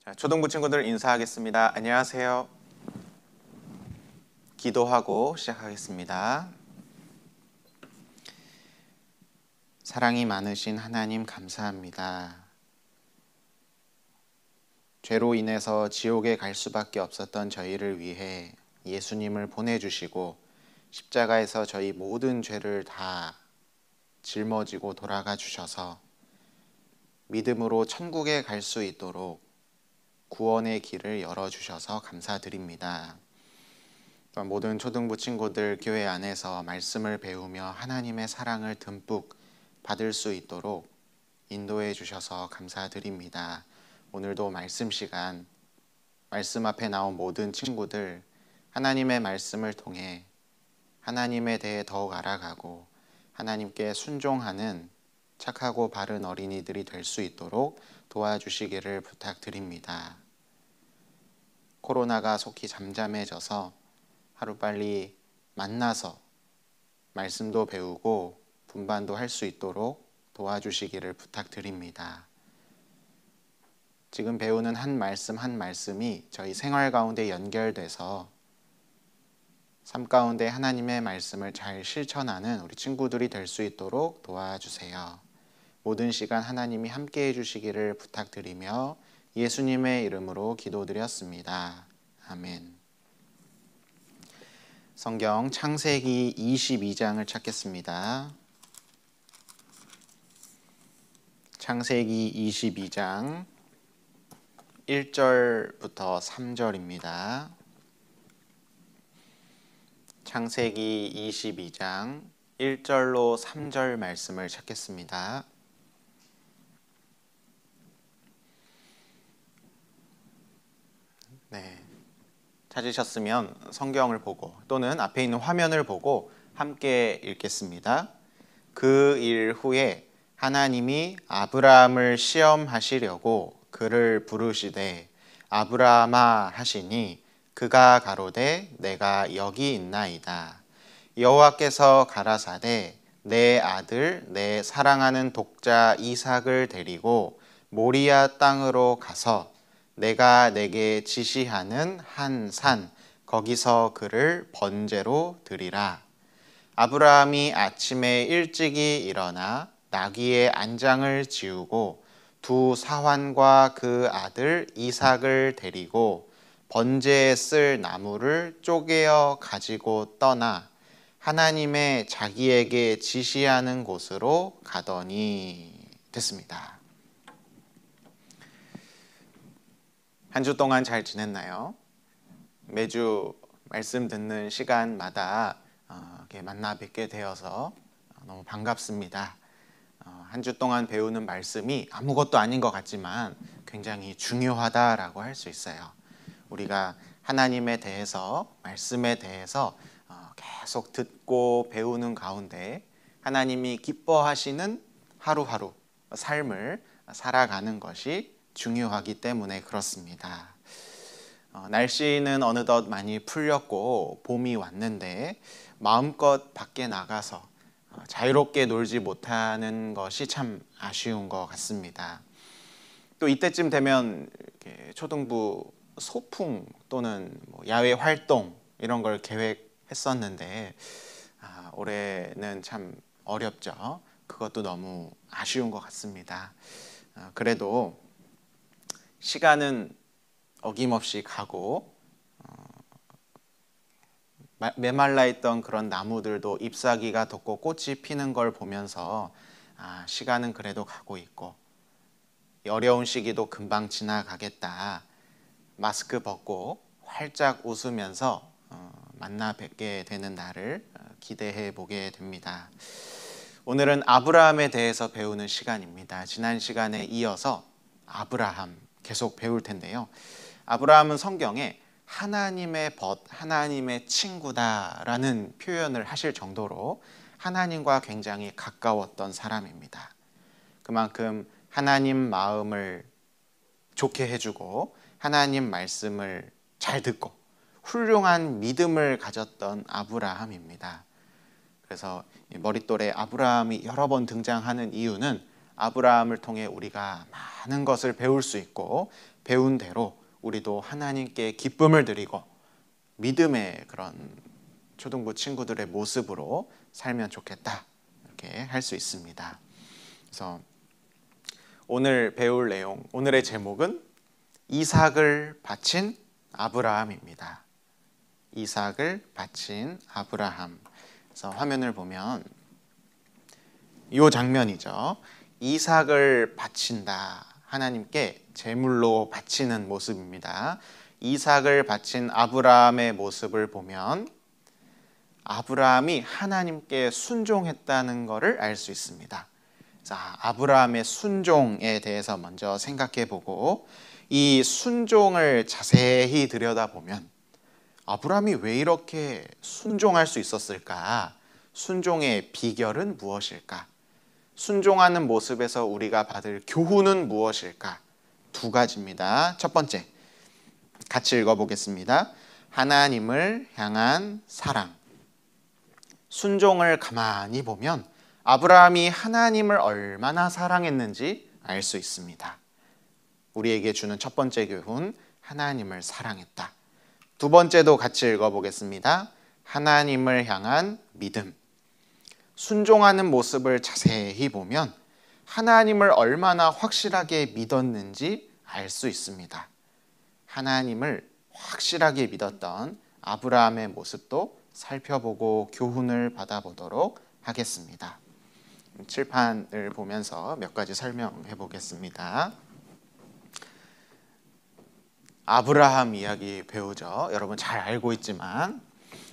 자, 초등부 친구들 인사하겠습니다. 안녕하세요. 기도하고 시작하겠습니다. 사랑이 많으신 하나님 감사합니다. 죄로 인해서 지옥에 갈 수밖에 없었던 저희를 위해 예수님을 보내주시고 십자가에서 저희 모든 죄를 다 짊어지고 돌아가 주셔서 믿음으로 천국에 갈 수 있도록 구원의 길을 열어주셔서 감사드립니다. 또한 모든 초등부 친구들 교회 안에서 말씀을 배우며 하나님의 사랑을 듬뿍 받을 수 있도록 인도해 주셔서 감사드립니다. 오늘도 말씀 시간, 말씀 앞에 나온 모든 친구들 하나님의 말씀을 통해 하나님에 대해 더욱 알아가고 하나님께 순종하는 착하고 바른 어린이들이 될 수 있도록 도와주시기를 부탁드립니다. 코로나가 속히 잠잠해져서 하루빨리 만나서 말씀도 배우고 분반도 할 수 있도록 도와주시기를 부탁드립니다. 지금 배우는 한 말씀 한 말씀이 저희 생활 가운데 연결돼서 삶 가운데 하나님의 말씀을 잘 실천하는 우리 친구들이 될 수 있도록 도와주세요. 모든 시간 하나님이 함께 해주시기를 부탁드리며 예수님의 이름으로 기도드렸습니다. 아멘. 성경 창세기 22장을 찾겠습니다. 창세기 22장 1절부터 3절입니다. 창세기 22장 1절로 3절 말씀을 찾겠습니다. 네, 찾으셨으면 성경을 보고 또는 앞에 있는 화면을 보고 함께 읽겠습니다. 그 일 후에 하나님이 아브라함을 시험하시려고 그를 부르시되 아브라함아 하시니 그가 가로되 내가 여기 있나이다. 여호와께서 가라사대 내 아들 내 사랑하는 독자 이삭을 데리고 모리아 땅으로 가서 내가 내게 지시하는 한 산 거기서 그를 번제로 드리라. 아브라함이 아침에 일찍이 일어나 나귀의 안장을 지우고 두 사환과 그 아들 이삭을 데리고 번제에 쓸 나무를 쪼개어 가지고 떠나 하나님의 자기에게 지시하는 곳으로 가더니 됐습니다. 한 주 동안 잘 지냈나요? 매주 말씀 듣는 시간마다 이렇게 만나 뵙게 되어서 너무 반갑습니다. 한 주 동안 배우는 말씀이 아무것도 아닌 것 같지만 굉장히 중요하다라고 할 수 있어요. 우리가 하나님에 대해서, 말씀에 대해서 계속 듣고 배우는 가운데 하나님이 기뻐하시는 하루하루 삶을 살아가는 것이 중요하기 때문에 그렇습니다. 날씨는 어느덧 많이 풀렸고 봄이 왔는데 마음껏 밖에 나가서 자유롭게 놀지 못하는 것이 참 아쉬운 것 같습니다. 또 이때쯤 되면 초등부 소풍 또는 야외 활동 이런 걸 계획했었는데 올해는 참 어렵죠. 그것도 너무 아쉬운 것 같습니다. 그래도 시간은 어김없이 가고 메말라 있던 그런 나무들도 잎사귀가 돋고 꽃이 피는 걸 보면서 시간은 그래도 가고 있고 어려운 시기도 금방 지나가겠다. 마스크 벗고 활짝 웃으면서 만나 뵙게 되는 날을 기대해 보게 됩니다. 오늘은 아브라함에 대해서 배우는 시간입니다. 지난 시간에 이어서 아브라함 계속 배울 텐데요. 아브라함은 성경에 하나님의 벗, 하나님의 친구다라는 표현을 하실 정도로 하나님과 굉장히 가까웠던 사람입니다. 그만큼 하나님 마음을 좋게 해주고 하나님 말씀을 잘 듣고 훌륭한 믿음을 가졌던 아브라함입니다. 그래서 머릿돌에 아브라함이 여러 번 등장하는 이유는 아브라함을 통해 우리가 많은 것을 배울 수 있고 배운 대로 우리도 하나님께 기쁨을 드리고 믿음의 그런 초등부 친구들의 모습으로 살면 좋겠다, 이렇게 할 수 있습니다. 그래서 오늘 배울 내용, 오늘의 제목은 이삭을 바친 아브라함입니다. 이삭을 바친 아브라함. 그래서 화면을 보면 이 장면이죠. 이삭을 바친다. 하나님께 제물로 바치는 모습입니다. 이삭을 바친 아브라함의 모습을 보면 아브라함이 하나님께 순종했다는 것을 알 수 있습니다. 자, 아브라함의 순종에 대해서 먼저 생각해 보고 이 순종을 자세히 들여다보면 아브라함이 왜 이렇게 순종할 수 있었을까? 순종의 비결은 무엇일까? 순종하는 모습에서 우리가 받을 교훈은 무엇일까? 두 가지입니다. 첫 번째, 같이 읽어보겠습니다. 하나님을 향한 사랑. 순종을 가만히 보면 아브라함이 하나님을 얼마나 사랑했는지 알 수 있습니다. 우리에게 주는 첫 번째 교훈, 하나님을 사랑했다. 두 번째도 같이 읽어보겠습니다. 하나님을 향한 믿음. 순종하는 모습을 자세히 보면 하나님을 얼마나 확실하게 믿었는지 알 수 있습니다. 하나님을 확실하게 믿었던 아브라함의 모습도 살펴보고 교훈을 받아보도록 하겠습니다. 칠판을 보면서 몇 가지 설명해 보겠습니다. 아브라함 이야기 배우죠. 여러분 잘 알고 있지만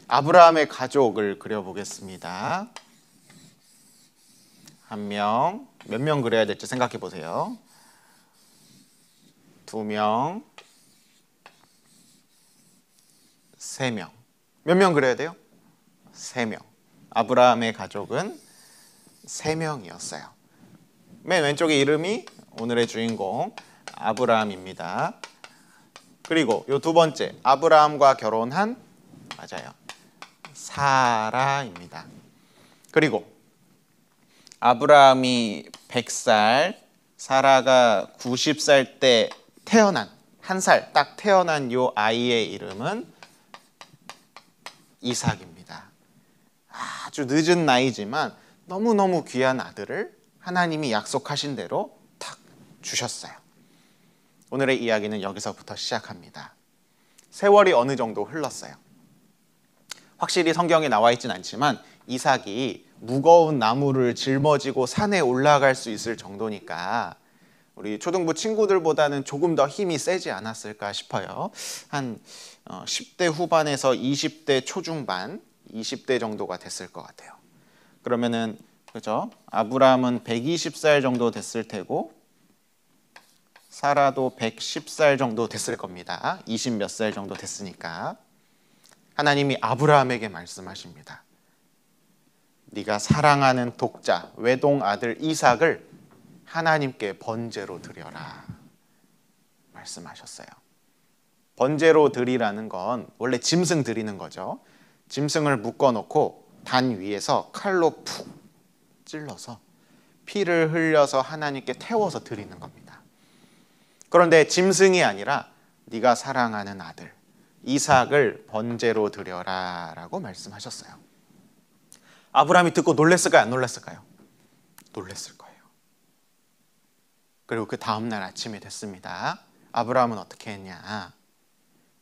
아브라함의 가족을 그려보겠습니다. 한 명, 몇 명 그려야 될지 생각해 보세요. 2명, 3명. 몇 명 그려야 돼요? 3명. 아브라함의 가족은 3명이었어요. 맨 왼쪽에 이름이 오늘의 주인공 아브라함입니다. 그리고 이 두 번째, 아브라함과 결혼한, 맞아요, 사라입니다. 그리고 아브라함이 100살, 사라가 90살 때 태어난, 한 살 딱 태어난 이 아이의 이름은 이삭입니다. 아주 늦은 나이지만 너무너무 귀한 아들을 하나님이 약속하신 대로 탁 주셨어요. 오늘의 이야기는 여기서부터 시작합니다. 세월이 어느 정도 흘렀어요. 확실히 성경에 나와 있진 않지만 이삭이 무거운 나무를 짊어지고 산에 올라갈 수 있을 정도니까 우리 초등부 친구들보다는 조금 더 힘이 세지 않았을까 싶어요. 한 10대 후반에서 20대 초중반, 20대 정도가 됐을 것 같아요. 그러면은 그죠? 아브라함은 120살 정도 됐을 테고 사라도 110살 정도 됐을 겁니다. 20 몇 살 정도 됐으니까 하나님이 아브라함에게 말씀하십니다. 네가 사랑하는 독자, 외동 아들 이삭을 하나님께 번제로 드려라 말씀하셨어요. 번제로 드리라는 건 원래 짐승 드리는 거죠. 짐승을 묶어놓고 단 위에서 칼로 푹 찔러서 피를 흘려서 하나님께 태워서 드리는 겁니다. 그런데 짐승이 아니라 네가 사랑하는 아들 이삭을 번제로 드려라 라고 말씀하셨어요. 아브라함이 듣고 놀랐을까요? 안 놀랐을까요? 놀랐을 거예요. 그리고 그 다음날 아침이 됐습니다. 아브라함은 어떻게 했냐?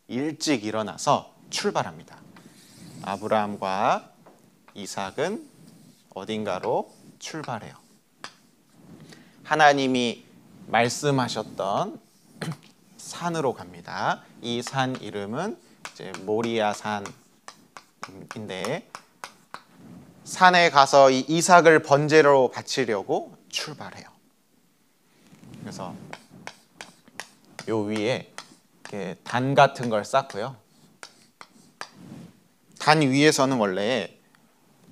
일찍 일어나서 출발합니다. 아브라함과 이삭은 어딘가로 출발해요. 하나님이 말씀하셨던 산으로 갑니다. 이 산 이름은 이제 모리아 산인데 산에 가서 이 이삭을 번제로 바치려고 출발해요. 그래서 요 위에 이렇게 단 같은 걸 쌓고요. 단 위에서는 원래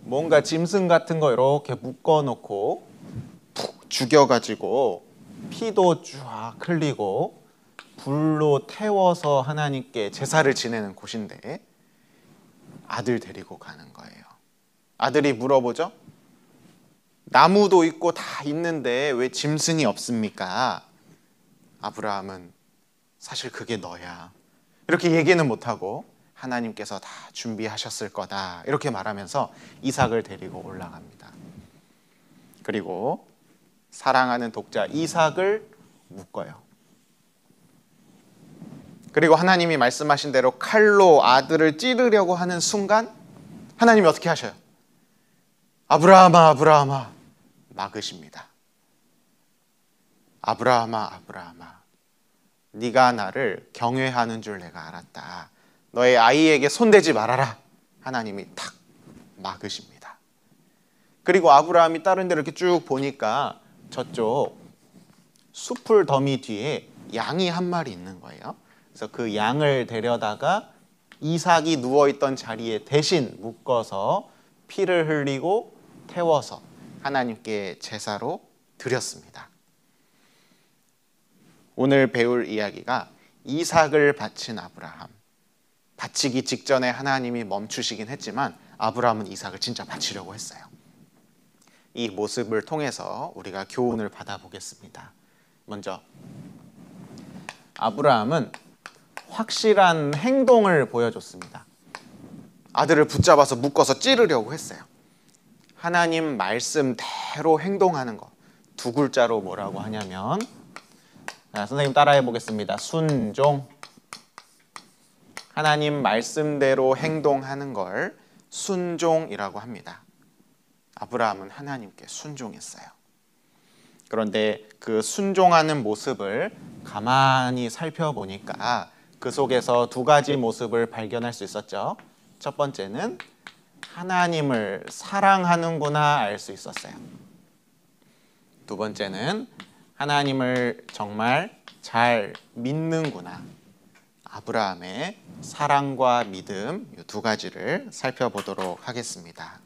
뭔가 짐승 같은 거 이렇게 묶어놓고 푹 죽여가지고 피도 쫙 흘리고 불로 태워서 하나님께 제사를 지내는 곳인데 아들 데리고 가는 거예요. 아들이 물어보죠. 나무도 있고 다 있는데 왜 짐승이 없습니까? 아브라함은 사실 그게 너야. 이렇게 얘기는 못하고 하나님께서 다 준비하셨을 거다. 이렇게 말하면서 이삭을 데리고 올라갑니다. 그리고 사랑하는 독자 이삭을 묶어요. 그리고 하나님이 말씀하신 대로 칼로 아들을 찌르려고 하는 순간 하나님이 어떻게 하셔요? 아브라함아, 아브라함아, 막으십니다. 아브라함아, 아브라함아, 네가 나를 경외하는 줄 내가 알았다. 너의 아이에게 손대지 말아라. 하나님이 탁 막으십니다. 그리고 아브라함이 다른 데로 이렇게 쭉 보니까 저쪽 숲풀 더미 뒤에 양이 한 마리 있는 거예요. 그래서 그 양을 데려다가 이삭이 누워있던 자리에 대신 묶어서 피를 흘리고 태워서 하나님께 제사로 드렸습니다. 오늘 배울 이야기가 이삭을 바친 아브라함. 바치기 직전에 하나님이 멈추시긴 했지만 아브라함은 이삭을 진짜 바치려고 했어요. 이 모습을 통해서 우리가 교훈을 받아보겠습니다. 먼저 아브라함은 확실한 행동을 보여줬습니다. 아들을 붙잡아서 묶어서 찌르려고 했어요. 하나님 말씀대로 행동하는 것. 두 글자로 뭐라고 하냐면, 선생님 따라해 보겠습니다. 순종. 하나님 말씀대로 행동하는 걸 순종이라고 합니다. 아브라함은 하나님께 순종했어요. 그런데 그 순종하는 모습을 가만히 살펴보니까 그 속에서 두 가지 모습을 발견할 수 있었죠. 첫 번째는 하나님을 사랑하는구나 알 수 있었어요. 두 번째는 하나님을 정말 잘 믿는구나. 아브라함의 사랑과 믿음 이 두 가지를 살펴보도록 하겠습니다.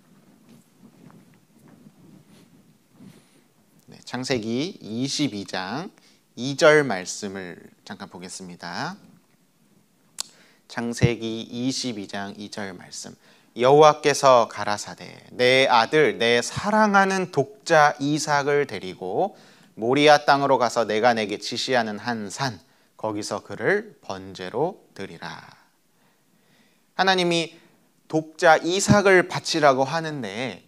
창세기 22장 2절 말씀을 잠깐 보겠습니다. 창세기 22장 2절 말씀. 여호와께서 가라사대 내 아들 내 사랑하는 독자 이삭을 데리고 모리아 땅으로 가서 내가 내게 지시하는 한 산 거기서 그를 번제로 드리라. 하나님이 독자 이삭을 바치라고 하는데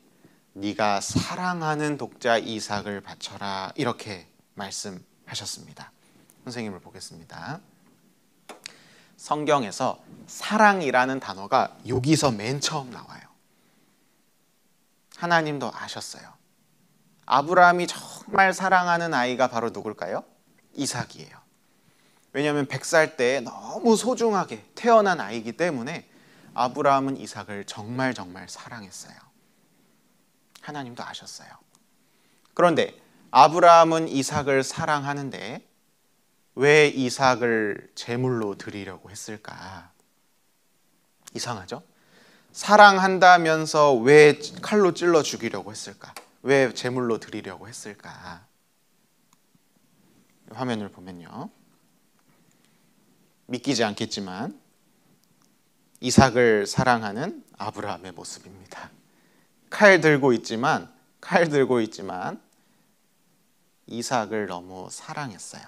네가 사랑하는 독자 이삭을 바쳐라 이렇게 말씀하셨습니다. 선생님을 보겠습니다. 성경에서 사랑이라는 단어가 여기서 맨 처음 나와요. 하나님도 아셨어요. 아브라함이 정말 사랑하는 아이가 바로 누굴까요? 이삭이에요. 왜냐하면 100살 때 너무 소중하게 태어난 아이이기 때문에 아브라함은 이삭을 정말 사랑했어요. 하나님도 아셨어요. 그런데 아브라함은 이삭을 사랑하는데 왜 이삭을 제물로 드리려고 했을까? 이상하죠? 사랑한다면서 왜 칼로 찔러 죽이려고 했을까? 왜 제물로 드리려고 했을까? 화면을 보면요. 믿기지 않겠지만 이삭을 사랑하는 아브라함의 모습입니다. 칼 들고 있지만 이삭을 너무 사랑했어요.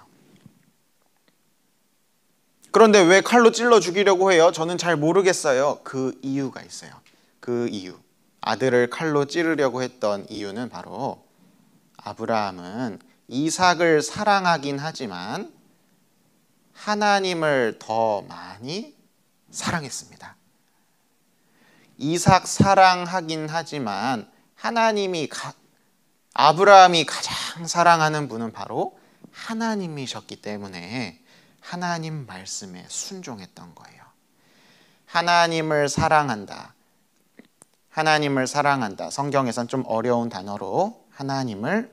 그런데 왜 칼로 찔러 죽이려고 해요? 저는 잘 모르겠어요. 그 이유가 있어요. 그 이유. 아들을 칼로 찌르려고 했던 이유는 바로 아브라함은 이삭을 사랑하긴 하지만 하나님을 더 많이 사랑했습니다. 이삭 사랑하긴 하지만 아브라함이 가장 사랑하는 분은 바로 하나님이셨기 때문에 하나님 말씀에 순종했던 거예요. 하나님을 사랑한다. 성경에선 좀 어려운 단어로 하나님을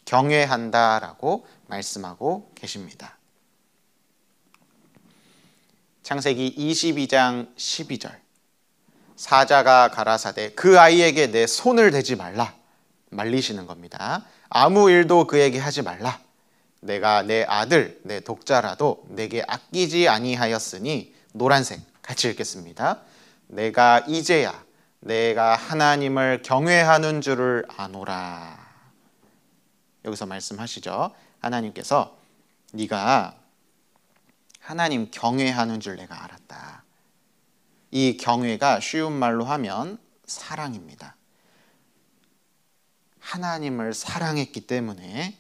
경외한다라고 말씀하고 계십니다. 창세기 22장 12절. 사자가 가라사대 그 아이에게 내 손을 대지 말라. 말리시는 겁니다. 아무 일도 그에게 하지 말라. 내가 내 아들 내 독자라도 내게 아끼지 아니하였으니 노란색 같이 읽겠습니다. 내가 이제야 내가 하나님을 경외하는 줄을 아노라. 여기서 말씀하시죠. 하나님께서 네가 하나님 경외하는 줄 내가 알았다. 이 경외가 쉬운 말로 하면 사랑입니다. 하나님을 사랑했기 때문에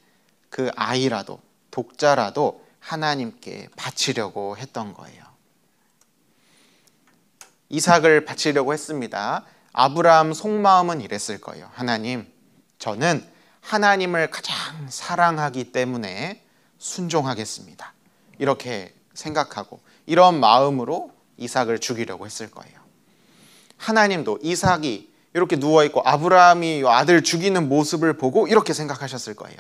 그 아이라도 독자라도 하나님께 바치려고 했던 거예요. 이삭을 바치려고 했습니다. 아브라함 속마음은 이랬을 거예요. 하나님, 저는 하나님을 가장 사랑하기 때문에 순종하겠습니다. 이렇게 생각하고 이런 마음으로 이삭을 죽이려고 했을 거예요. 하나님도 이삭이 이렇게 누워있고 아브라함이 아들 죽이는 모습을 보고 이렇게 생각하셨을 거예요.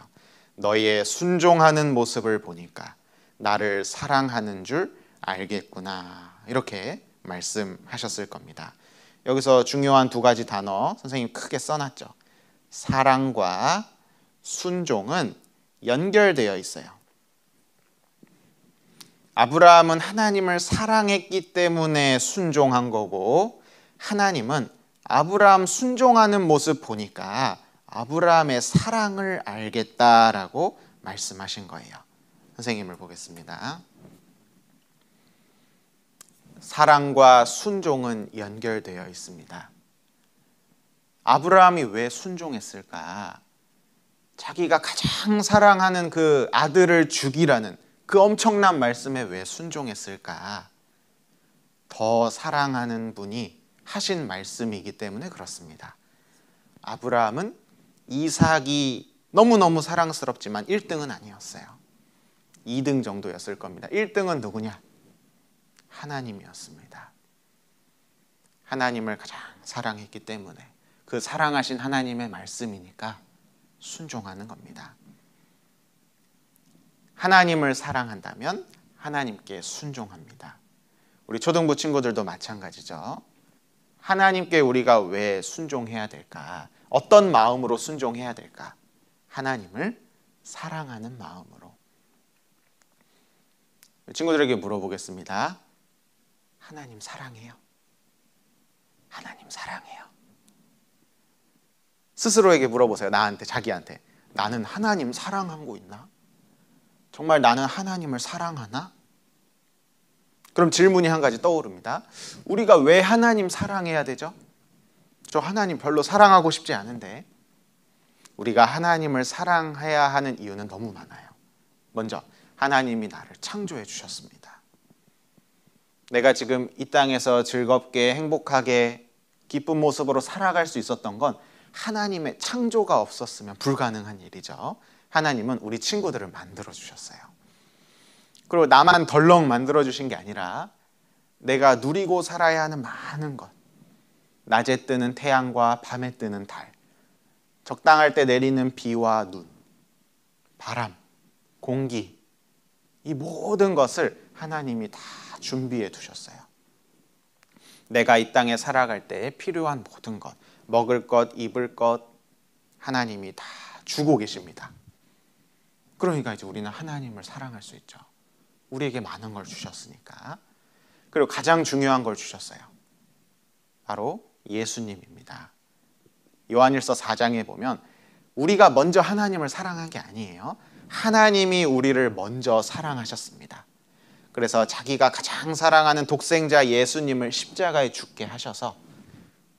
너의 순종하는 모습을 보니까 나를 사랑하는 줄 알겠구나. 이렇게 말씀하셨을 겁니다. 여기서 중요한 두 가지 단어 선생님 크게 써놨죠. 사랑과 순종은 연결되어 있어요. 아브라함은 하나님을 사랑했기 때문에 순종한 거고, 하나님은 아브라함 순종하는 모습 보니까 아브라함의 사랑을 알겠다라고 말씀하신 거예요. 선생님을 보겠습니다. 사랑과 순종은 연결되어 있습니다. 아브라함이 왜 순종했을까? 자기가 가장 사랑하는 그 아들을 죽이라는 그 엄청난 말씀에 왜 순종했을까? 더 사랑하는 분이 하신 말씀이기 때문에 그렇습니다. 아브라함은 이삭이 너무너무 사랑스럽지만 1등은 아니었어요. 2등 정도였을 겁니다. 1등은 누구냐? 하나님이었습니다. 하나님을 가장 사랑했기 때문에 그 사랑하신 하나님의 말씀이니까 순종하는 겁니다. 하나님을 사랑한다면 하나님께 순종합니다. 우리 초등부 친구들도 마찬가지죠. 하나님께 우리가 왜 순종해야 될까? 어떤 마음으로 순종해야 될까? 하나님을 사랑하는 마음으로. 친구들에게 물어보겠습니다. 하나님 사랑해요? 하나님 사랑해요? 스스로에게 물어보세요. 나한테, 자기한테. 나는 하나님 사랑하고 있나? 정말 나는 하나님을 사랑하나? 그럼 질문이 한 가지 떠오릅니다. 우리가 왜 하나님 사랑해야 되죠? 저 하나님 별로 사랑하고 싶지 않은데. 우리가 하나님을 사랑해야 하는 이유는 너무 많아요. 먼저 하나님이 나를 창조해 주셨습니다. 내가 지금 이 땅에서 즐겁게 행복하게 기쁜 모습으로 살아갈 수 있었던 건 하나님의 창조가 없었으면 불가능한 일이죠. 하나님은 우리 친구들을 만들어 주셨어요. 그리고 나만 덜렁 만들어 주신 게 아니라 내가 누리고 살아야 하는 많은 것, 낮에 뜨는 태양과 밤에 뜨는 달, 적당할 때 내리는 비와 눈, 바람, 공기, 이 모든 것을 하나님이 다 준비해 두셨어요. 내가 이 땅에 살아갈 때 필요한 모든 것, 먹을 것, 입을 것, 하나님이 다 주고 계십니다. 그러니까 이제 우리는 하나님을 사랑할 수 있죠. 우리에게 많은 걸 주셨으니까. 그리고 가장 중요한 걸 주셨어요. 바로 예수님입니다. 요한일서 4장에 보면 우리가 먼저 하나님을 사랑한 게 아니에요. 하나님이 우리를 먼저 사랑하셨습니다. 그래서 자기가 가장 사랑하는 독생자 예수님을 십자가에 죽게 하셔서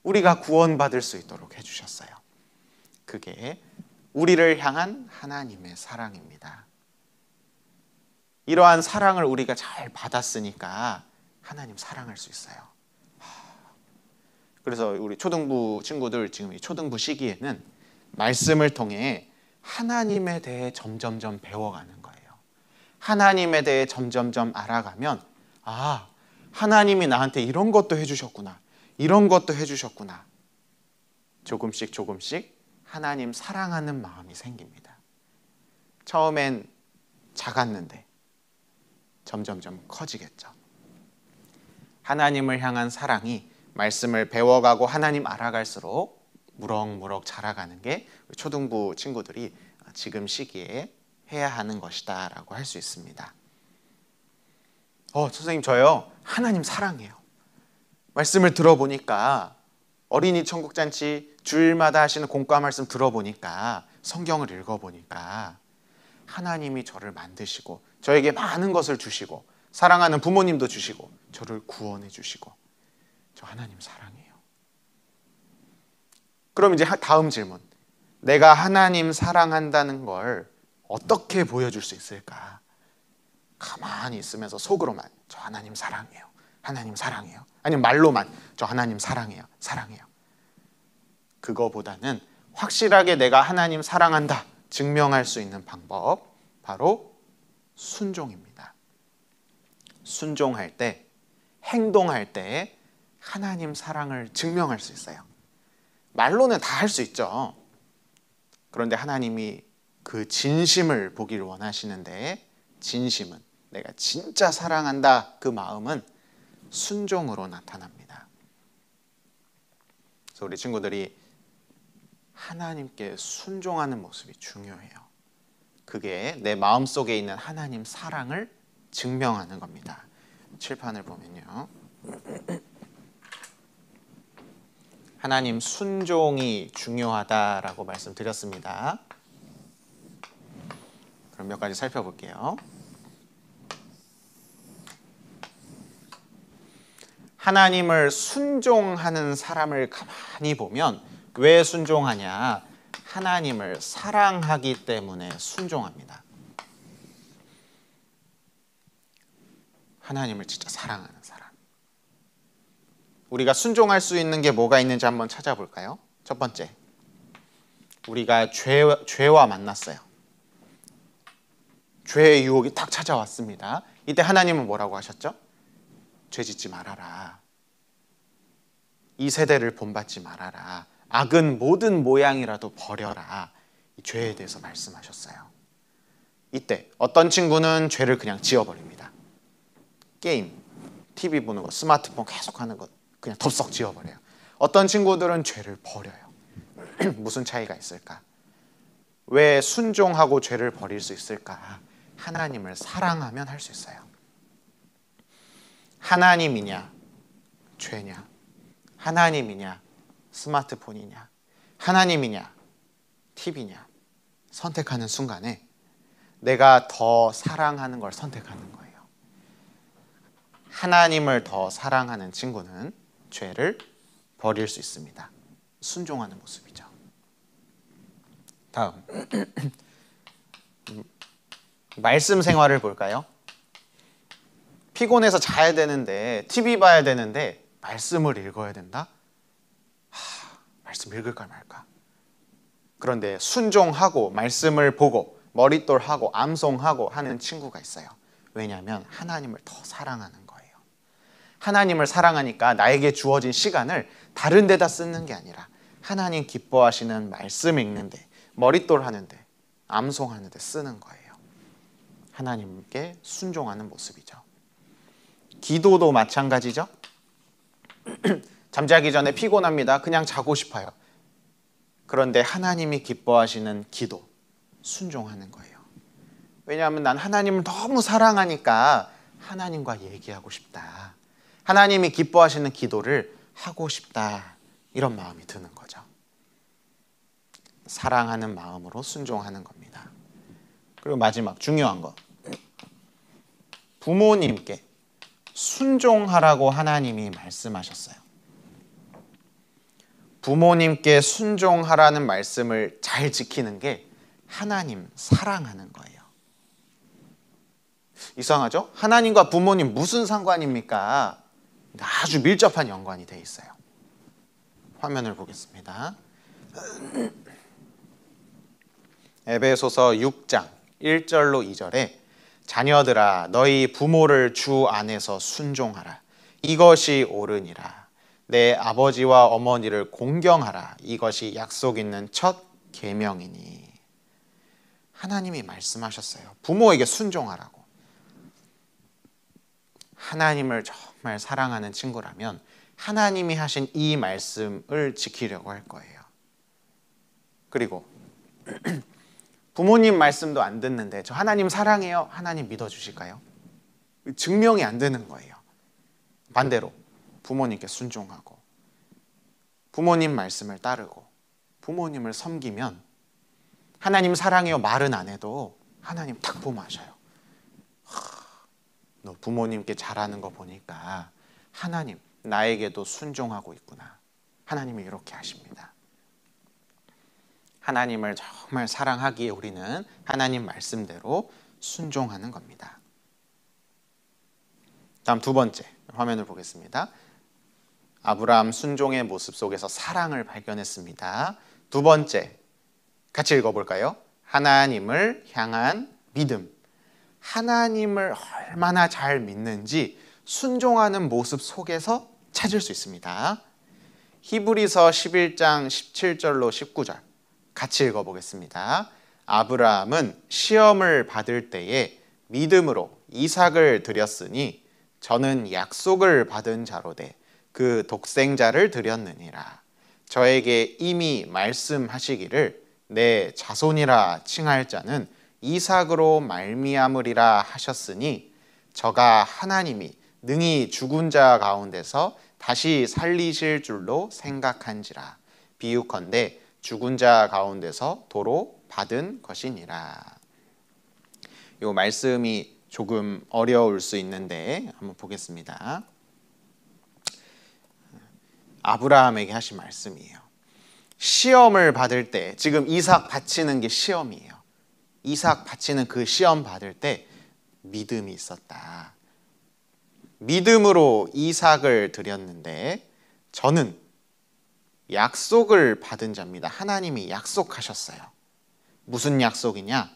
우리가 구원받을 수 있도록 해주셨어요. 그게 우리를 향한 하나님의 사랑입니다. 이러한 사랑을 우리가 잘 받았으니까 하나님 사랑할 수 있어요. 그래서 우리 초등부 친구들 지금 이 초등부 시기에는 말씀을 통해 하나님에 대해 점점점 배워가는 거예요. 하나님에 대해 점점점 알아가면 아, 하나님이 나한테 이런 것도 해주셨구나. 이런 것도 해주셨구나. 조금씩 조금씩 하나님 사랑하는 마음이 생깁니다. 처음엔 작았는데 점점점 커지겠죠. 하나님을 향한 사랑이 말씀을 배워가고 하나님 알아갈수록 무럭무럭 자라가는 게 초등부 친구들이 지금 시기에 해야 하는 것이다 라고 할 수 있습니다. 선생님 저요 하나님 사랑해요. 말씀을 들어보니까 어린이 천국잔치 주일마다 하시는 공과 말씀 들어보니까, 성경을 읽어보니까 하나님이 저를 만드시고 저에게 많은 것을 주시고 사랑하는 부모님도 주시고 저를 구원해 주시고, 저 하나님 사랑해요. 그럼 이제 다음 질문, 내가 하나님 사랑한다는 걸 어떻게 보여줄 수 있을까? 가만히 있으면서 속으로만 저 하나님 사랑해요, 하나님 사랑해요, 아니면 말로만 저 하나님 사랑해요, 사랑해요. 그거보다는 확실하게 내가 하나님 사랑한다 증명할 수 있는 방법, 바로 순종입니다. 순종할 때, 행동할 때 하나님 사랑을 증명할 수 있어요. 말로는 다 할 수 있죠. 그런데 하나님이 그 진심을 보기를 원하시는데, 진심은, 내가 진짜 사랑한다, 그 마음은 순종으로 나타납니다. 그래서 우리 친구들이 하나님께 순종하는 모습이 중요해요. 그게 내 마음속에 있는 하나님 사랑을 증명하는 겁니다. 칠판을 보면요, 하나님 순종이 중요하다라고 말씀드렸습니다. 그럼 몇 가지 살펴볼게요. 하나님을 순종하는 사람을 가만히 보면 왜 순종하냐? 하나님을 사랑하기 때문에 순종합니다. 하나님을 진짜 사랑하는 사람. 우리가 순종할 수 있는 게 뭐가 있는지 한번 찾아볼까요? 첫 번째, 우리가 죄와 만났어요. 죄의 유혹이 딱 찾아왔습니다. 이때 하나님은 뭐라고 하셨죠? 죄 짓지 말아라. 이 세대를 본받지 말아라. 악은 모든 모양이라도 버려라. 이 죄에 대해서 말씀하셨어요. 이때 어떤 친구는 죄를 그냥 지워버립니다. 게임, TV 보는 거, 스마트폰 계속 하는 거 그냥 덥석 지워버려요. 어떤 친구들은 죄를 버려요. 무슨 차이가 있을까? 왜 순종하고 죄를 버릴 수 있을까? 하나님을 사랑하면 할 수 있어요. 하나님이냐, 죄냐? 하나님이냐, 스마트폰이냐? 하나님이냐, TV냐? 선택하는 순간에 내가 더 사랑하는 걸 선택하는 거예요. 하나님을 더 사랑하는 친구는 죄를 버릴 수 있습니다. 순종하는 모습이죠. 다음, 말씀 생활을 볼까요? 피곤해서 자야 되는데, TV 봐야 되는데 말씀을 읽어야 된다? 말씀 읽을까 말까? 그런데 순종하고 말씀을 보고 머릿돌하고 암송하고 하는 친구가 있어요. 왜냐하면 하나님을 더 사랑하는 거예요. 하나님을 사랑하니까 나에게 주어진 시간을 다른 데다 쓰는 게 아니라 하나님 기뻐하시는 말씀 읽는데, 머릿돌 하는데, 암송하는데 쓰는 거예요. 하나님께 순종하는 모습이죠. 기도도 마찬가지죠. 잠자기 전에 피곤합니다. 그냥 자고 싶어요. 그런데 하나님이 기뻐하시는 기도, 순종하는 거예요. 왜냐하면 난 하나님을 너무 사랑하니까 하나님과 얘기하고 싶다. 하나님이 기뻐하시는 기도를 하고 싶다. 이런 마음이 드는 거죠. 사랑하는 마음으로 순종하는 겁니다. 그리고 마지막 중요한 거, 부모님께 순종하라고 하나님이 말씀하셨어요. 부모님께 순종하라는 말씀을 잘 지키는 게 하나님 사랑하는 거예요. 이상하죠? 하나님과 부모님 무슨 상관입니까? 아주 밀접한 연관이 돼 있어요. 화면을 보겠습니다. 에베소서 6장 1절로 2절에 자녀들아 너희 부모를 주 안에서 순종하라. 이것이 옳으니라. 내 아버지와 어머니를 공경하라. 이것이 약속 있는 첫 계명이니. 하나님이 말씀하셨어요. 부모에게 순종하라고. 하나님을 정말 사랑하는 친구라면 하나님이 하신 이 말씀을 지키려고 할 거예요. 그리고 부모님 말씀도 안 듣는데 저 하나님 사랑해요. 하나님 믿어주실까요? 증명이 안 되는 거예요. 반대로 부모님께 순종하고 부모님 말씀을 따르고 부모님을 섬기면 하나님 사랑해요 말은 안 해도 하나님 탁 보마셔요. 너 부모님께 잘하는 거 보니까 하나님 나에게도 순종하고 있구나. 하나님이 이렇게 하십니다. 하나님을 정말 사랑하기에 우리는 하나님 말씀대로 순종하는 겁니다. 다음 두 번째 화면을 보겠습니다. 아브라함 순종의 모습 속에서 사랑을 발견했습니다. 두 번째 같이 읽어볼까요? 하나님을 향한 믿음. 하나님을 얼마나 잘 믿는지 순종하는 모습 속에서 찾을 수 있습니다. 히브리서 11장 17절로 19절 같이 읽어보겠습니다. 아브라함은 시험을 받을 때에 믿음으로 이삭을 드렸으니 저는 약속을 받은 자로되 그 독생자를 드렸느니라. 저에게 이미 말씀하시기를 내 자손이라 칭할 자는 이삭으로 말미암으리라 하셨으니 저가 하나님이 능히 죽은 자 가운데서 다시 살리실 줄로 생각한지라. 비유컨대 죽은 자 가운데서 도로 받은 것이니라. 이 말씀이 조금 어려울 수 있는데 한번 보겠습니다. 아브라함에게 하신 말씀이에요. 시험을 받을 때, 지금 이삭 바치는 게 시험이에요. 이삭 바치는 그 시험 받을 때 믿음이 있었다. 믿음으로 이삭을 드렸는데 저는 약속을 받은 자입니다. 하나님이 약속하셨어요. 무슨 약속이냐?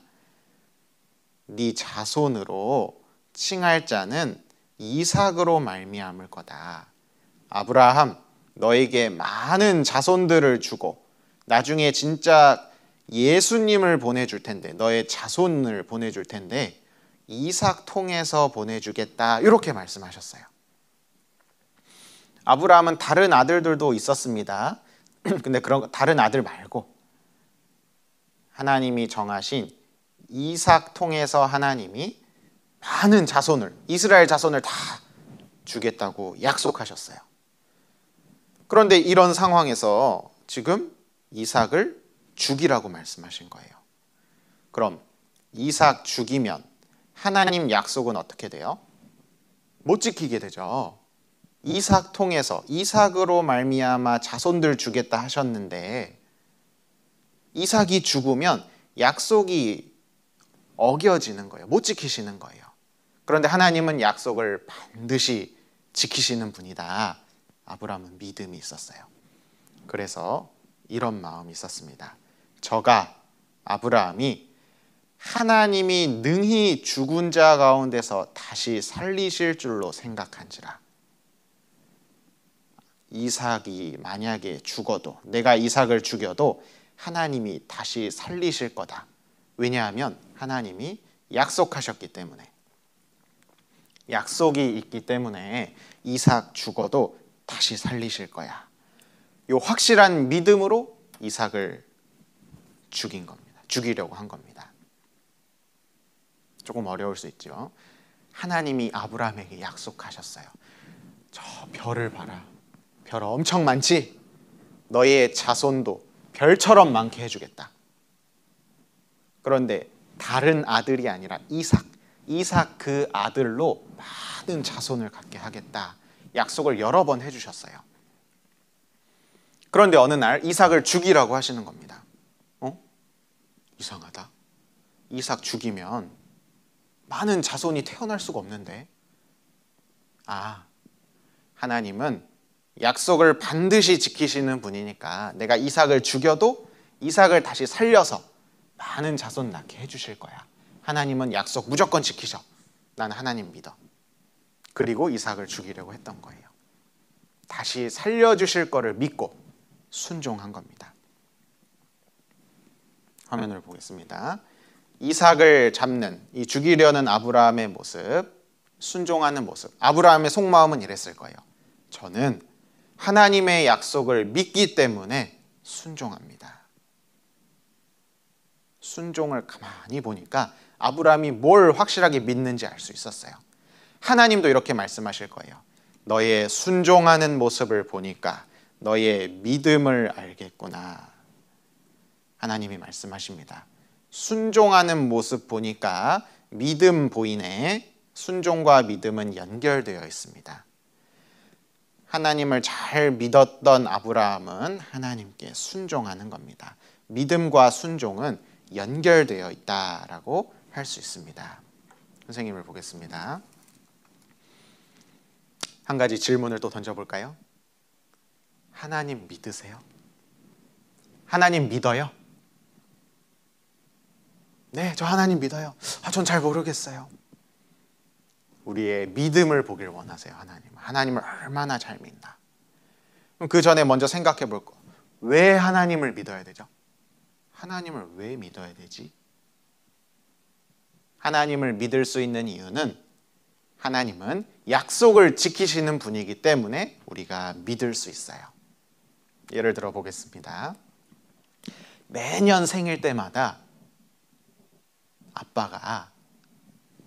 네 자손으로 칭할 자는 이삭으로 말미암을 거다. 아브라함, 너에게 많은 자손들을 주고 나중에 진짜 예수님을 보내줄 텐데, 너의 자손을 보내줄 텐데 이삭 통해서 보내주겠다, 이렇게 말씀하셨어요. 아브라함은 다른 아들들도 있었습니다. 근데 그런 다른 아들 말고 하나님이 정하신 이삭 통해서 하나님이 많은 자손을, 이스라엘 자손을 다 주겠다고 약속하셨어요. 그런데 이런 상황에서 지금 이삭을 죽이라고 말씀하신 거예요. 그럼 이삭 죽이면 하나님 약속은 어떻게 돼요? 못 지키게 되죠. 이삭 통해서, 이삭으로 말미암아 자손들 주겠다 하셨는데 이삭이 죽으면 약속이 어겨지는 거예요. 못 지키시는 거예요. 그런데 하나님은 약속을 반드시 지키시는 분이다. 아브라함은 믿음이 있었어요. 그래서 이런 마음이 있었습니다. 저가, 아브라함이 하나님이 능히 죽은 자 가운데서 다시 살리실 줄로 생각한지라. 이삭이 만약에 죽어도, 내가 이삭을 죽여도 하나님이 다시 살리실 거다. 왜냐하면 하나님이 약속하셨기 때문에, 약속이 있기 때문에 이삭 죽어도 다시 살리실 거야. 이 확실한 믿음으로 이삭을 죽인 겁니다. 죽이려고 한 겁니다. 조금 어려울 수 있죠. 하나님이 아브라함에게 약속하셨어요. 저 별을 봐라. 별 엄청 많지? 너의 자손도 별처럼 많게 해주겠다. 그런데 다른 아들이 아니라 이삭 그 아들로 많은 자손을 갖게 하겠다. 약속을 여러 번 해주셨어요. 그런데 어느 날 이삭을 죽이라고 하시는 겁니다. 이상하다. 이삭 죽이면 많은 자손이 태어날 수가 없는데. 하나님은 약속을 반드시 지키시는 분이니까 내가 이삭을 죽여도 이삭을 다시 살려서 많은 자손 낳게 해주실 거야. 하나님은 약속 무조건 지키셔. 난 하나님 믿어. 그리고 이삭을 죽이려고 했던 거예요. 다시 살려주실 거를 믿고 순종한 겁니다. 화면을 보겠습니다. 이삭을 잡는, 이 죽이려는 아브라함의 모습, 순종하는 모습. 아브라함의 속마음은 이랬을 거예요. 저는 하나님의 약속을 믿기 때문에 순종합니다. 순종을 가만히 보니까 아브라함이 뭘 확실하게 믿는지 알 수 있었어요. 하나님도 이렇게 말씀하실 거예요. 너의 순종하는 모습을 보니까 너의 믿음을 알겠구나. 하나님이 말씀하십니다. 순종하는 모습 보니까 믿음 보이네. 순종과 믿음은 연결되어 있습니다. 하나님을 잘 믿었던 아브라함은 하나님께 순종하는 겁니다. 믿음과 순종은 연결되어 있다라고 할 수 있습니다. 선생님을 보겠습니다. 한 가지 질문을 또 던져볼까요? 하나님 믿으세요? 하나님 믿어요? 네, 저 하나님 믿어요. 전 잘 모르겠어요. 우리의 믿음을 보길 원하세요. 하나님을 얼마나 잘 믿나. 그럼 그 전에 먼저 생각해 볼 거. 왜 하나님을 믿어야 되죠? 하나님을 왜 믿어야 되지? 하나님을 믿을 수 있는 이유는 하나님은 약속을 지키시는 분이기 때문에 우리가 믿을 수 있어요. 예를 들어 보겠습니다. 매년 생일 때마다 아빠가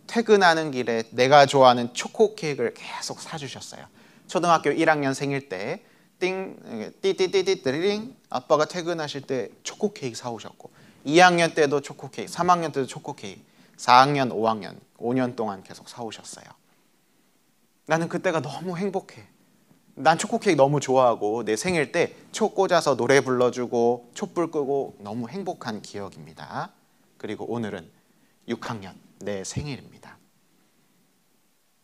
퇴근하는 길에 내가 좋아하는 초코 케이크를 계속 사주셨어요. 초등학교 1학년 생일 때 띠띠띠띠띠링 아빠가 퇴근하실 때 초코 케이크 사오셨고 2학년 때도 초코 케이크, 3학년 때도 초코 케이크, 4학년, 5학년, 5년 동안 계속 사오셨어요. 나는 그때가 너무 행복해. 난 초코 케이크 너무 좋아하고 내 생일 때 초 꽂아서 노래 불러주고 촛불 끄고 너무 행복한 기억입니다. 그리고 오늘은 6학년 내 생일입니다.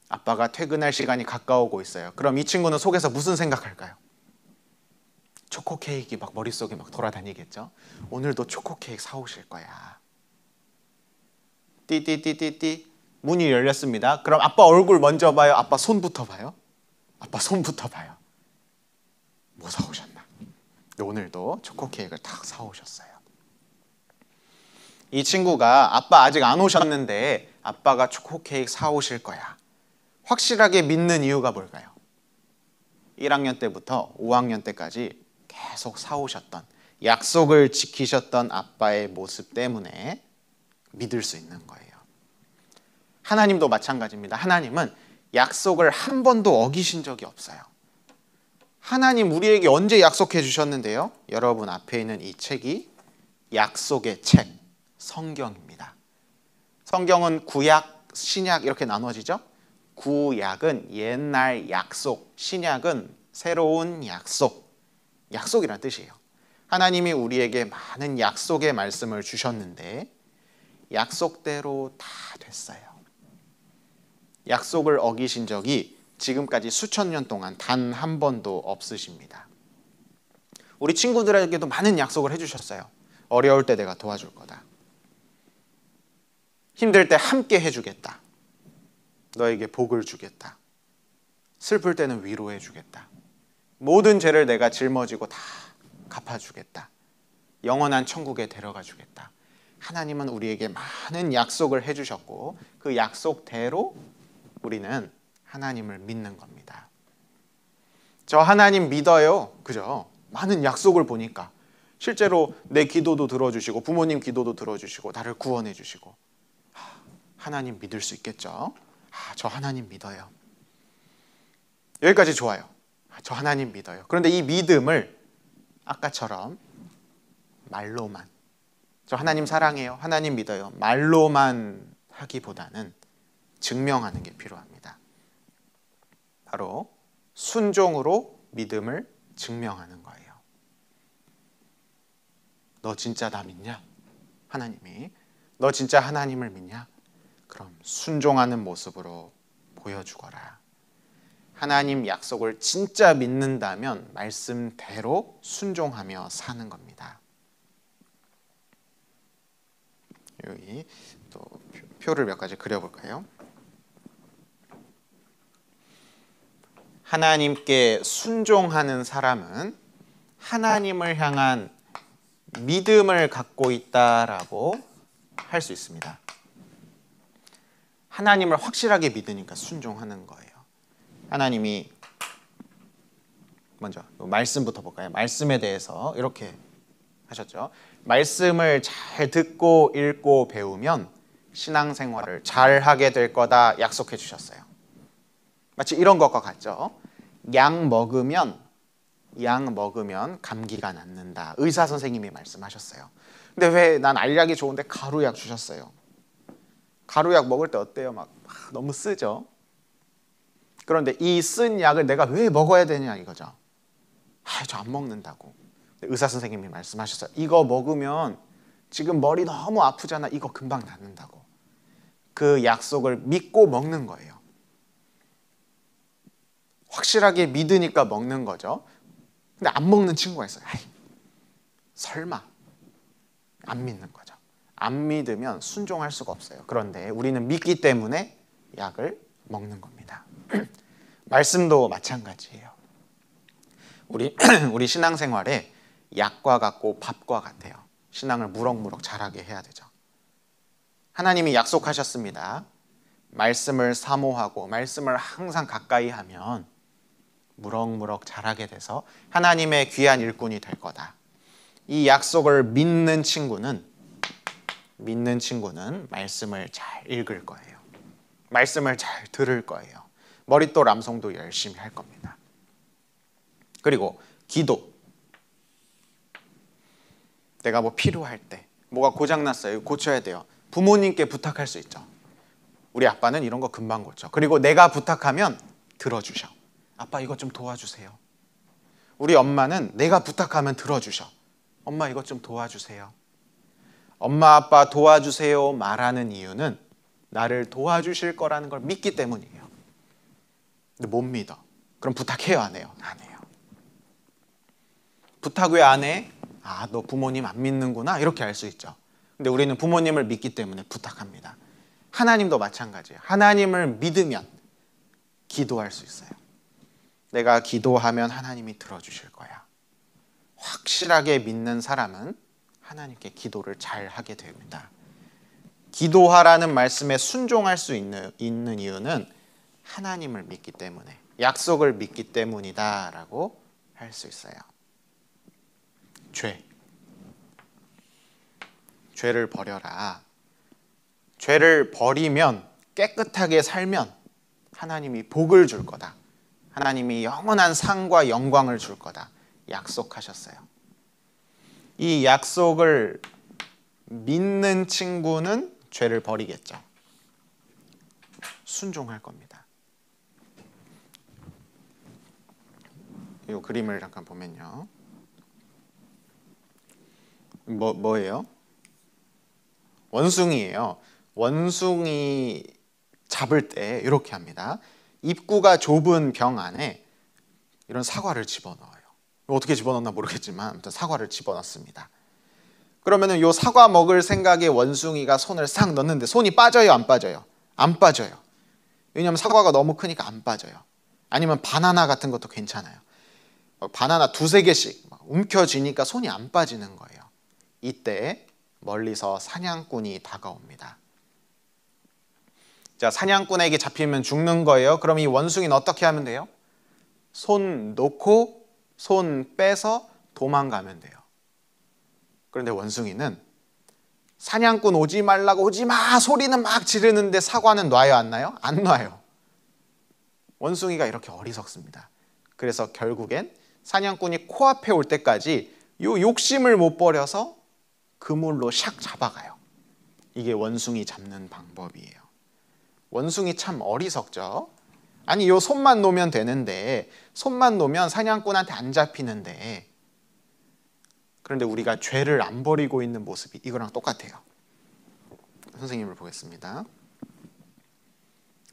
아빠가 퇴근할 시간이 가까우고 있어요. 그럼 이 친구는 속에서 무슨 생각할까요? 초코 케이크 막 머릿속에 막 돌아다니겠죠. 오늘도 초코 케이크 사오실 거야. 띠띠띠띠띠 문이 열렸습니다. 그럼 아빠 얼굴 먼저 봐요? 아빠 손부터 봐요? 아빠 손부터 봐요. 뭐 사오셨나? 오늘도 초코 케이크를 딱 사오셨어요. 이 친구가 아빠 아직 안 오셨는데 아빠가 초코 케이크 사오실 거야. 확실하게 믿는 이유가 뭘까요? 1학년 때부터 5학년 때까지 계속 사오셨던, 약속을 지키셨던 아빠의 모습 때문에 믿을 수 있는 거예요. 하나님도 마찬가지입니다. 하나님은 약속을 한 번도 어기신 적이 없어요. 하나님 우리에게 언제 약속해 주셨는데요? 여러분 앞에 있는 이 책이 약속의 책, 성경입니다. 성경은 구약, 신약 이렇게 나눠지죠? 구약은 옛날 약속, 신약은 새로운 약속, 약속이란 뜻이에요. 하나님이 우리에게 많은 약속의 말씀을 주셨는데 약속대로 다 됐어요. 약속을 어기신 적이 지금까지 수천 년 동안 단 한 번도 없으십니다. 우리 친구들에게도 많은 약속을 해주셨어요. 어려울 때 내가 도와줄 거다. 힘들 때 함께 해주겠다. 너에게 복을 주겠다. 슬플 때는 위로해 주겠다. 모든 죄를 내가 짊어지고 다 갚아주겠다. 영원한 천국에 데려가 주겠다. 하나님은 우리에게 많은 약속을 해주셨고 그 약속대로 우리는 하나님을 믿는 겁니다. 저 하나님 믿어요. 그죠? 많은 약속을 보니까 실제로 내 기도도 들어주시고 부모님 기도도 들어주시고 나를 구원해 주시고 하나님 믿을 수 있겠죠? 저 하나님 믿어요. 여기까지 좋아요. 저 하나님 믿어요. 그런데 이 믿음을 아까처럼 말로만 저 하나님 사랑해요. 하나님 믿어요. 말로만 하기보다는 증명하는 게 필요합니다. 바로 순종으로 믿음을 증명하는 거예요. 너 진짜 나 믿냐? 하나님이 너 진짜 하나님을 믿냐? 그럼 순종하는 모습으로 보여주거라. 하나님 약속을 진짜 믿는다면 말씀대로 순종하며 사는 겁니다. 여기 또 표를 몇 가지 그려볼까요? 하나님께 순종하는 사람은 하나님을 향한 믿음을 갖고 있다라고 할 수 있습니다. 하나님을 확실하게 믿으니까 순종하는 거예요. 하나님이 먼저 말씀부터 볼까요? 말씀에 대해서 이렇게 하셨죠. 말씀을 잘 듣고 읽고 배우면 신앙생활을 잘 하게 될 거다 약속해 주셨어요. 마치 이런 것과 같죠. 약 먹으면 약 먹으면 감기가 낫는다. 의사 선생님이 말씀하셨어요. 근데 왜 난 알약이 좋은데 가루약 주셨어요? 가루약 먹을 때 어때요? 막 너무 쓰죠. 그런데 이 쓴 약을 내가 왜 먹어야 되냐 이거죠. 저 안 먹는다고. 의사 선생님이 말씀하셨어요. 이거 먹으면 지금 머리 너무 아프잖아. 이거 금방 낫는다고. 그 약속을 믿고 먹는 거예요. 확실하게 믿으니까 먹는 거죠. 근데 안 먹는 친구가 있어요. 설마. 안 믿는 거죠. 안 믿으면 순종할 수가 없어요. 그런데 우리는 믿기 때문에 약을 먹는 겁니다. 말씀도 마찬가지예요. 우리 신앙생활에 약과 같고 밥과 같아요. 신앙을 무럭무럭 자라게 해야 되죠. 하나님이 약속하셨습니다. 말씀을 사모하고 말씀을 항상 가까이 하면 무럭무럭 자라게 돼서 하나님의 귀한 일꾼이 될 거다. 이 약속을 믿는 친구는 말씀을 잘 읽을 거예요. 말씀을 잘 들을 거예요. 머릿돌 암송도 열심히 할 겁니다. 그리고 기도. 내가 뭐 필요할 때 뭐가 고장났어요. 고쳐야 돼요. 부모님께 부탁할 수 있죠. 우리 아빠는 이런 거 금방 고쳐. 그리고 내가 부탁하면 들어주셔. 아빠 이것 좀 도와주세요. 우리 엄마는 내가 부탁하면 들어주셔. 엄마 이것 좀 도와주세요. 엄마 아빠 도와주세요 말하는 이유는 나를 도와주실 거라는 걸 믿기 때문이에요. 근데 못 믿어. 그럼 부탁해요 안 해요? 안 해요. 부탁 왜 안 해? 너 부모님 안 믿는구나 이렇게 알 수 있죠. 근데 우리는 부모님을 믿기 때문에 부탁합니다. 하나님도 마찬가지예요. 하나님을 믿으면 기도할 수 있어요. 내가 기도하면 하나님이 들어주실 거야. 확실하게 믿는 사람은 하나님께 기도를 잘 하게 됩니다. 기도하라는 말씀에 순종할 수 있는 이유는 하나님을 믿기 때문에, 약속을 믿기 때문이다라고 할 수 있어요. 죄를 버려라. 죄를 버리면, 깨끗하게 살면 하나님이 복을 줄 거다. 하나님이 영원한 상과 영광을 줄 거다. 약속하셨어요. 이 약속을 믿는 친구는 죄를 버리겠죠. 순종할 겁니다. 이 그림을 잠깐 보면요. 뭐예요? 원숭이에요. 원숭이 잡을 때 이렇게 합니다. 입구가 좁은 병 안에 이런 사과를 집어넣어요. 어떻게 집어넣나 모르겠지만 아무튼 사과를 집어넣습니다. 그러면은 요 사과 먹을 생각에 원숭이가 손을 싹 넣는데 손이 빠져요, 안 빠져요? 안 빠져요. 왜냐하면 사과가 너무 크니까 안 빠져요. 아니면 바나나 같은 것도 괜찮아요. 바나나 2-3개씩 움켜쥐니까 손이 안 빠지는 거예요. 이때 멀리서 사냥꾼이 다가옵니다. 자, 사냥꾼에게 잡히면 죽는 거예요. 그럼 이 원숭이는 어떻게 하면 돼요? 손 놓고 손 빼서 도망가면 돼요. 그런데 원숭이는 사냥꾼 오지 말라고 오지 마 소리는 막 지르는데 사과는 놔요 안 놔요? 안 놔요. 원숭이가 이렇게 어리석습니다. 그래서 결국엔 사냥꾼이 코앞에 올 때까지 요 욕심을 못 버려서 그물로 샥 잡아가요. 이게 원숭이 잡는 방법이에요. 원숭이 참 어리석죠. 아니 요 손만 놓으면 되는데, 손만 놓으면 사냥꾼한테 안 잡히는데, 그런데 우리가 죄를 안 버리고 있는 모습이 이거랑 똑같아요. 선생님을 보겠습니다.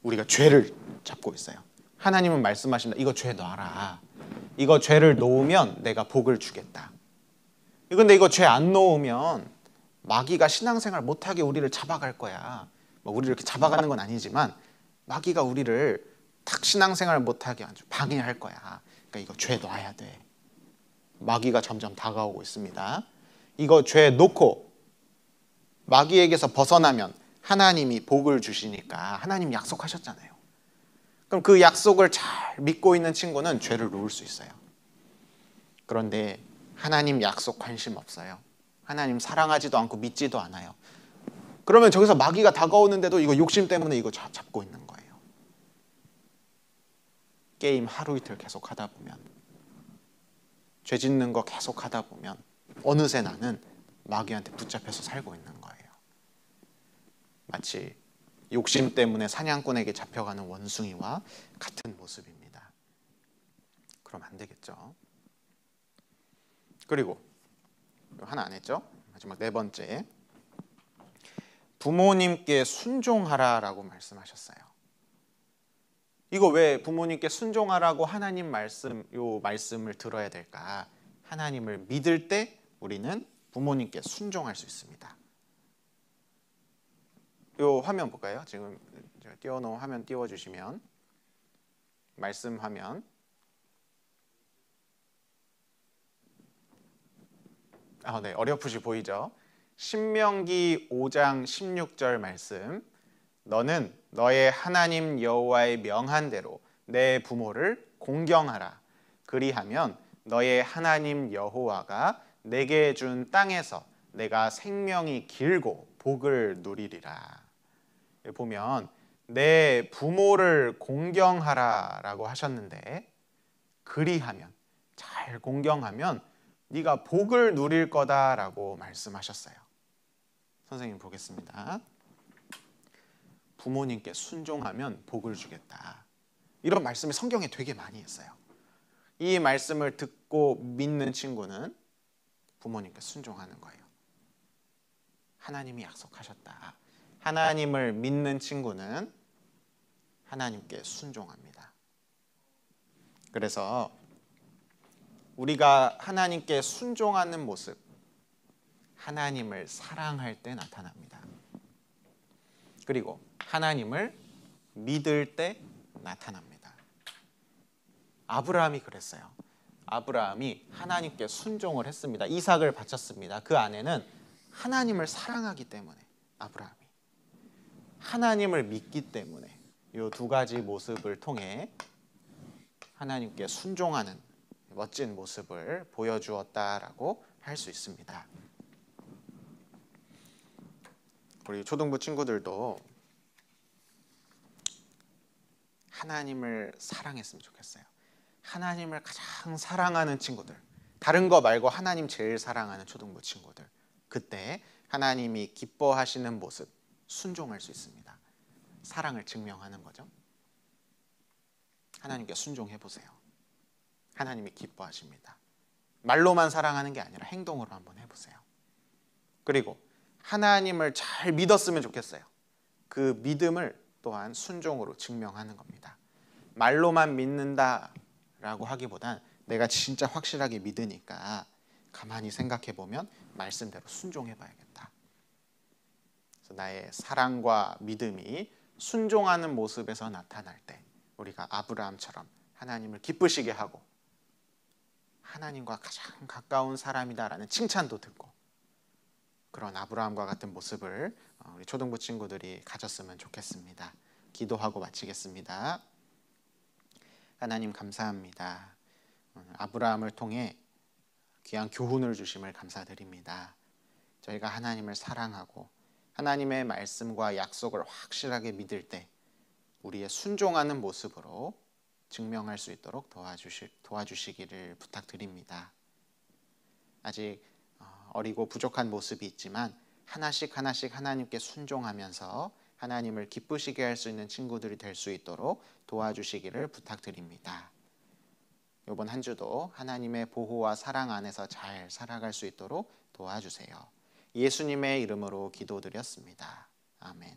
우리가 죄를 잡고 있어요. 하나님은 말씀하신다. 이거 죄 놔라. 이거 죄를 놓으면 내가 복을 주겠다. 근데 이거 죄 안 놓으면 마귀가 신앙생활 못하게 우리를 잡아갈 거야. 우리를 이렇게 잡아가는 건 아니지만 마귀가 우리를 탁 신앙생활 못하게 아주 방해할 거야. 그러니까 이거 죄 놔야 돼. 마귀가 점점 다가오고 있습니다. 이거 죄 놓고 마귀에게서 벗어나면 하나님이 복을 주시니까 하나님 약속하셨잖아요. 그럼 그 약속을 잘 믿고 있는 친구는 죄를 놓을 수 있어요. 그런데 하나님 약속 관심 없어요. 하나님 사랑하지도 않고 믿지도 않아요. 그러면 저기서 마귀가 다가오는데도 이거 욕심 때문에 이거 잡고 있는 거예요. 게임 하루 이틀 계속 하다 보면 죄 짓는 거 계속 하다 보면 어느새 나는 마귀한테 붙잡혀서 살고 있는 거예요. 마치 욕심 때문에 사냥꾼에게 잡혀가는 원숭이와 같은 모습입니다. 그럼 안 되겠죠. 그리고 하나 안 했죠? 마지막 네 번째, 부모님께 순종하라라고 말씀하셨어요. 이거 왜 부모님께 순종하라고 하나님 말씀을 들어야 될까? 하나님을 믿을 때 우리는 부모님께 순종할 수 있습니다. 요 화면 볼까요? 지금 제가 띄워놓은 화면 띄워주시면 말씀 화면. 네, 어렴풋이 보이죠? 신명기 5장 16절 말씀. 너는 너의 하나님 여호와의 명한 대로 내 부모를 공경하라. 그리하면 너의 하나님 여호와가 내게 준 땅에서 내가 생명이 길고 복을 누리리라. 보면 내 부모를 공경하라라고 하셨는데, 그리하면, 잘 공경하면 네가 복을 누릴 거다라고 말씀하셨어요. 선생님 보겠습니다. 부모님께 순종하면 복을 주겠다. 이런 말씀을 성경에 되게 많이 했어요. 이 말씀을 듣고 믿는 친구는 부모님께 순종하는 거예요. 하나님이 약속하셨다. 하나님을 믿는 친구는 하나님께 순종합니다. 그래서 우리가 하나님께 순종하는 모습, 하나님을 사랑할 때 나타납니다. 그리고 하나님을 믿을 때 나타납니다. 아브라함이 그랬어요. 아브라함이 하나님께 순종을 했습니다. 이삭을 바쳤습니다. 그 안에는 하나님을 사랑하기 때문에, 아브라함이 하나님을 믿기 때문에 이 두 가지 모습을 통해 하나님께 순종하는 멋진 모습을 보여주었다라고 할 수 있습니다. 우리 초등부 친구들도 하나님을 사랑했으면 좋겠어요. 하나님을 가장 사랑하는 친구들, 다른 거 말고 하나님 제일 사랑하는 초등부 친구들, 그때 하나님이 기뻐하시는 모습, 순종할 수 있습니다. 사랑을 증명하는 거죠. 하나님께 순종해 보세요. 하나님이 기뻐하십니다. 말로만 사랑하는 게 아니라 행동으로 한번 해보세요. 그리고 하나님을 잘 믿었으면 좋겠어요. 그 믿음을 또한 순종으로 증명하는 겁니다. 말로만 믿는다라고 하기보단 내가 진짜 확실하게 믿으니까 가만히 생각해 보면 말씀대로 순종해 봐야겠다. 그래서 나의 사랑과 믿음이 순종하는 모습에서 나타날 때 우리가 아브라함처럼 하나님을 기쁘시게 하고 하나님과 가장 가까운 사람이다라는 칭찬도 듣고, 그런 아브라함과 같은 모습을 우리 초등부 친구들이 가졌으면 좋겠습니다. 기도하고 마치겠습니다. 하나님 감사합니다. 아브라함을 통해 귀한 교훈을 주심을 감사드립니다. 저희가 하나님을 사랑하고 하나님의 말씀과 약속을 확실하게 믿을 때 우리의 순종하는 모습으로 증명할 수 있도록 도와주시기를 부탁드립니다. 아직 어리고 부족한 모습이 있지만 하나씩 하나님께 순종하면서 하나님을 기쁘시게 할 수 있는 친구들이 될 수 있도록 도와주시기를 부탁드립니다. 이번 한 주도 하나님의 보호와 사랑 안에서 잘 살아갈 수 있도록 도와주세요. 예수님의 이름으로 기도드렸습니다. 아멘.